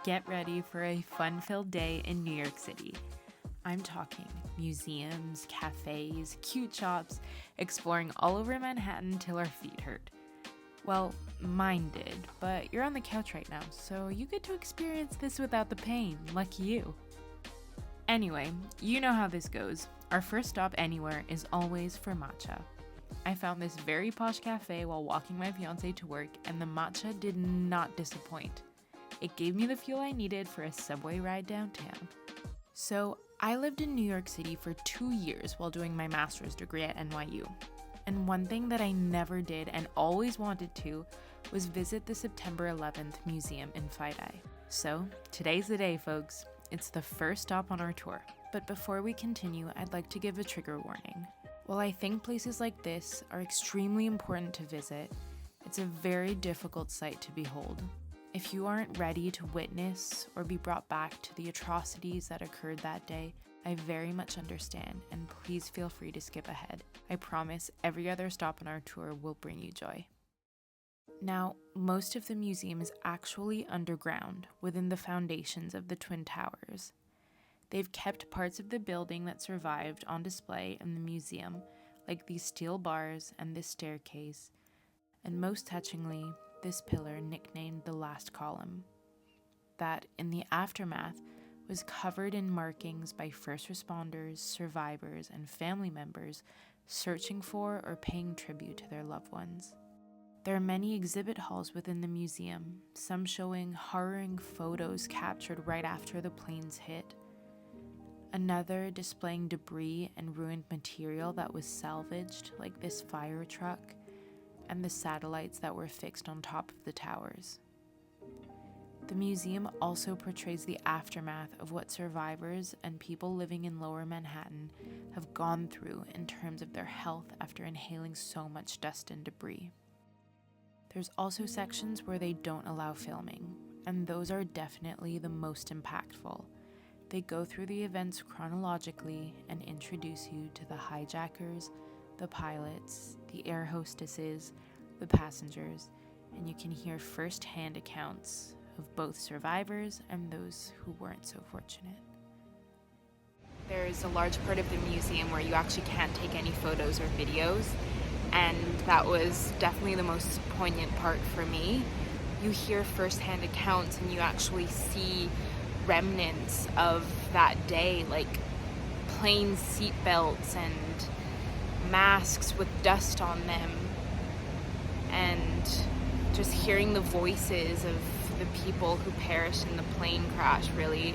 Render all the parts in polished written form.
Get ready for a fun-filled day in New York City. I'm talking museums, cafes, cute shops, exploring all over Manhattan till our feet hurt. Well, mine did, but you're on the couch right now, so you get to experience this without the pain. Lucky you. Anyway, you know how this goes. Our first stop anywhere is always for matcha. I found this very posh cafe while walking my fiance to work, and the matcha did not disappoint. It gave me the fuel I needed for a subway ride downtown. So, I lived in New York City for 2 years while doing my master's degree at NYU. And one thing that I never did and always wanted to was visit the September 11th museum in FIDI. So, today's the day, folks. It's the first stop on our tour. But before we continue, I'd like to give a trigger warning. While I think places like this are extremely important to visit, it's a very difficult sight to behold. If you aren't ready to witness or be brought back to the atrocities that occurred that day, I very much understand, and please feel free to skip ahead. I promise every other stop on our tour will bring you joy. Now, most of the museum is actually underground, within the foundations of the Twin Towers. They've kept parts of the building that survived on display in the museum, like these steel bars and this staircase, and most touchingly, this pillar nicknamed the last column, that in the aftermath was covered in markings by first responders, survivors, and family members searching for or paying tribute to their loved ones. There are many exhibit halls within the museum, some showing harrowing photos captured right after the planes hit, another displaying debris and ruined material that was salvaged, like this fire truck, and the satellites that were fixed on top of the towers. The museum also portrays the aftermath of what survivors and people living in Lower Manhattan have gone through in terms of their health after inhaling so much dust and debris. There's also sections where they don't allow filming, and those are definitely the most impactful. They go through the events chronologically and introduce you to the hijackers, the pilots, the air hostesses, the passengers, and you can hear first-hand accounts of both survivors and those who weren't so fortunate. There's a large part of the museum where you actually can't take any photos or videos, and that was definitely the most poignant part for me. You hear first-hand accounts and you actually see remnants of that day, like plane seat belts and masks with dust on them, and just hearing the voices of the people who perished in the plane crash really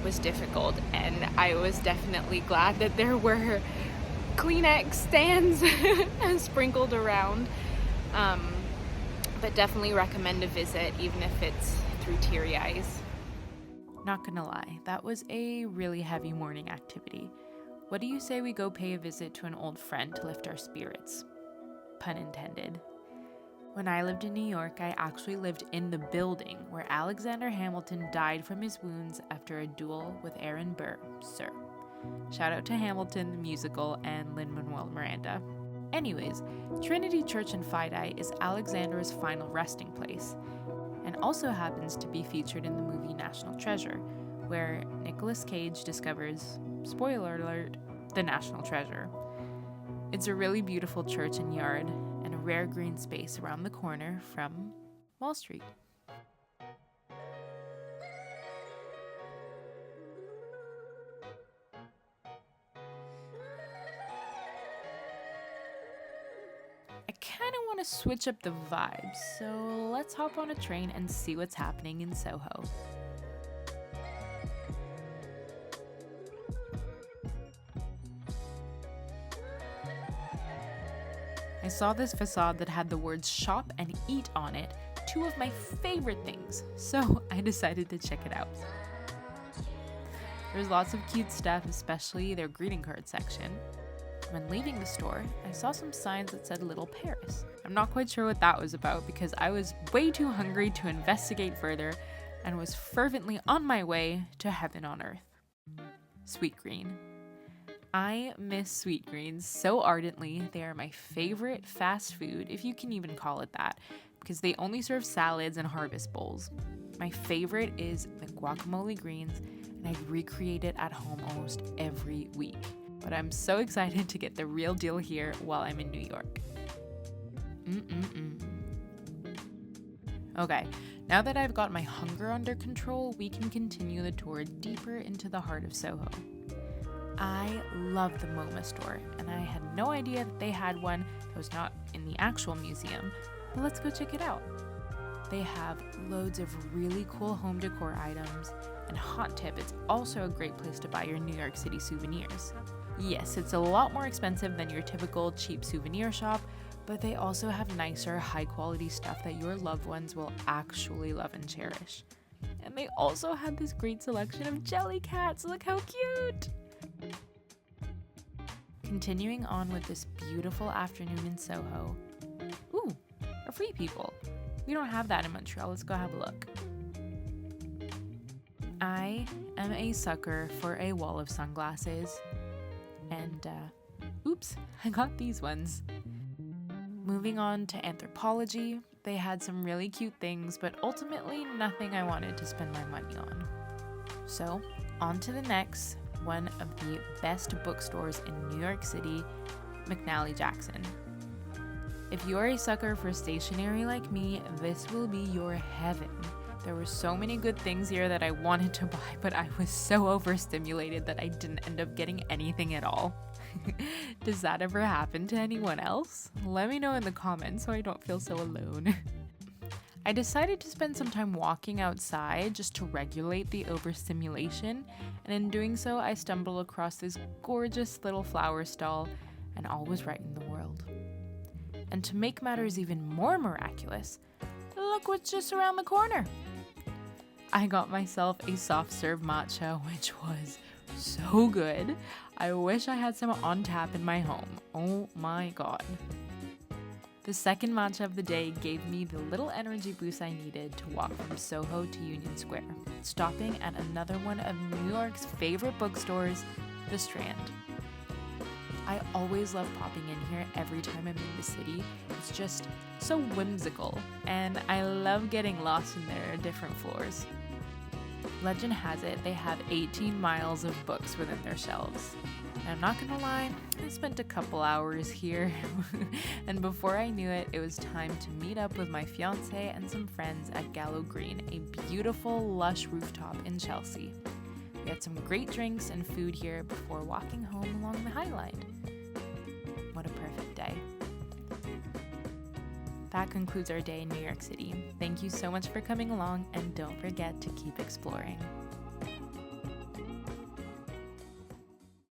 was difficult. And I was definitely glad that there were Kleenex stands sprinkled around, but definitely recommend a visit, even if it's through teary eyes. Not gonna lie, that was a really heavy morning activity. What do you say we go pay a visit to an old friend to lift our spirits? Pun intended. When I lived in New York, I actually lived in the building where Alexander Hamilton died from his wounds after a duel with Aaron Burr, sir. Shout out to Hamilton, the musical, and Lin-Manuel Miranda. Anyways, Trinity Church in FIDI is Alexander's final resting place, and also happens to be featured in the movie National Treasure, where Nicolas Cage discovers, spoiler alert, the National Treasure. It's a really beautiful church and yard, and a rare green space around the corner from Wall Street. I kind of want to switch up the vibes, so let's hop on a train and see what's happening in Soho. I saw this facade that had the words shop and eat on it, two of my favorite things, so I decided to check it out. There's lots of cute stuff, especially their greeting card section. When leaving the store, I saw some signs that said Little Paris. I'm not quite sure what that was about because I was way too hungry to investigate further and was fervently on my way to heaven on earth. Sweetgreen. I miss Sweetgreens so ardently. They are my favorite fast food, if you can even call it that, because they only serve salads and harvest bowls. My favorite is the guacamole greens, and I recreate it at home almost every week. But I'm so excited to get the real deal here while I'm in New York. Okay, now that I've got my hunger under control, we can continue the tour deeper into the heart of Soho. I love the MoMA store, and I had no idea that they had one that was not in the actual museum, but let's go check it out. They have loads of really cool home decor items, and hot tip, it's also a great place to buy your New York City souvenirs. Yes, it's a lot more expensive than your typical cheap souvenir shop, but they also have nicer, high-quality stuff that your loved ones will actually love and cherish. And they also have this great selection of jelly cats. Look how cute! Continuing on with this beautiful afternoon in Soho. Ooh, a Free People. We don't have that in Montreal. Let's go have a look. I am a sucker for a wall of sunglasses. And, oops, I got these ones. Moving on to Anthropologie, they had some really cute things, but ultimately nothing I wanted to spend my money on. So, on to the next, one of the best bookstores in New York City, McNally Jackson. If you are a sucker for stationery like me, this will be your heaven. There were so many good things here that I wanted to buy, but I was so overstimulated that I didn't end up getting anything at all. Does that ever happen to anyone else? Let me know in the comments so I don't feel so alone. I decided to spend some time walking outside just to regulate the overstimulation, and in doing so, I stumbled across this gorgeous little flower stall, and all was right in the world. And to make matters even more miraculous, look what's just around the corner. I got myself a soft serve matcha, which was so good. I wish I had some on tap in my home. Oh my god. The second matcha of the day gave me the little energy boost I needed to walk from Soho to Union Square, stopping at another one of New York's favorite bookstores, the Strand. I always love popping in here every time I'm in the city. It's just so whimsical, and I love getting lost in their different floors. Legend has it they have 18 miles of books within their shelves. And I'm not gonna lie, I spent a couple hours here, and before I knew it, it was time to meet up with my fiance and some friends at Gallo Green, a beautiful, lush rooftop in Chelsea. We had some great drinks and food here before walking home along the High Line. What a perfect day. That concludes our day in New York City. Thank you so much for coming along, and don't forget to keep exploring.